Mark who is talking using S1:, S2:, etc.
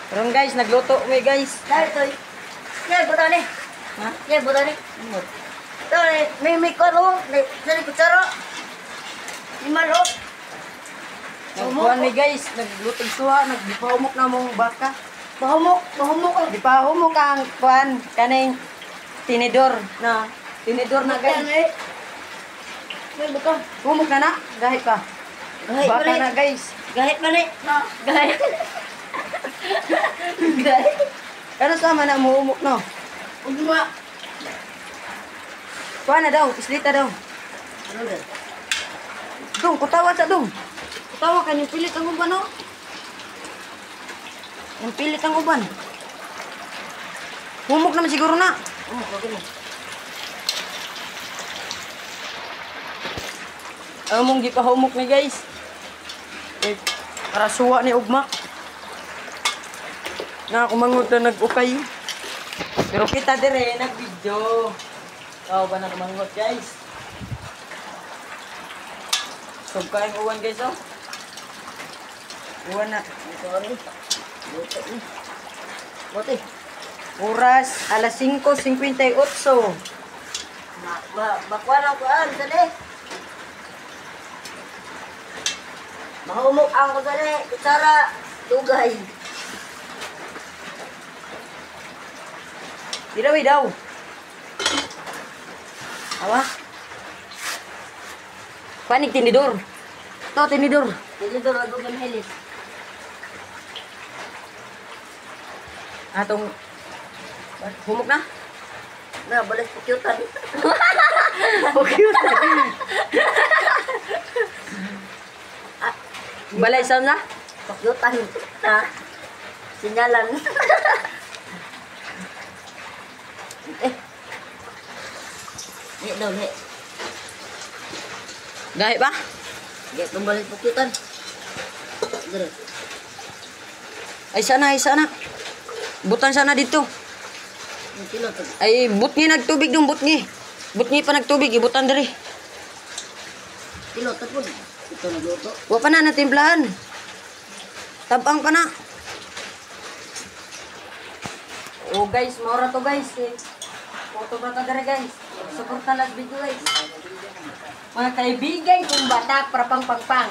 S1: Karon guys, nagluto mi guys.
S2: Dahil ito. Yan, buta ni.
S1: Ha?
S2: Yan, buta ni.
S1: Ano?
S2: Ito, may karo. May kutsara. May malo.
S1: Nagkuhan mi guys, nagluto suha, nagpahumok na mong baka.
S2: Mahumok. Mahumok ko.
S1: Di pa humok ang kuhan kaning tinidor na
S2: Yan
S1: guys.
S2: eh. Yan, buta.
S1: Humok na na, gahit pa.
S2: Gahit pa
S1: Baka
S2: ni.
S1: na guys.
S2: Gahit pa ni. Gahit. Gahit.
S1: Ano sama na muhumok no?
S2: Ugma.
S1: Kuha na daw, islita daw.
S2: Ano ba?
S1: Dong, kutawa sa dong. Kutawa ka, yung pilit ang uban no? Yung pilit ang uban. Humok naman siguro na.
S2: Okay mo.
S1: Among di pa humok ni guys. Eh, para suwa ni ugma. Na kumangot na nag-ukay. Pero kita dire nag-video. Oh, ba na kumangot guys. Sub kaing uwan guys oh. Uwan na.
S2: Sorry. Buti ni. Buti.
S1: Oras alas 5:58.
S2: Bakwan ang kuan tadi. Mahumok ang ko tadi. Kutsara. Dugay.
S1: Dirawi daw. Awa. Panik tinidor. To tinidor.
S2: Dili do lagu kan helis.
S1: Atong humok na.
S2: Na boleh pukyutan.
S1: Balay sa na.
S2: Pukyutan. Na. Sinyalan. Ni daw ni.
S1: Gahit ba?
S2: Dia kembali pukyutan. Dire.
S1: Ay sana. Butan sana dito.
S2: Ni kilo to.
S1: Ay butngi nagtubig dong butngi. Butngi pa nagtubig ibutan diri.
S2: Kilo to pun. Ito nagluto.
S1: Wa pa na natimplahan. Tabang pa na. Oh guys, maura to guys. Photo ba ka dere guys? Support na lang video guys. Mga kaibigan kung bata para pang.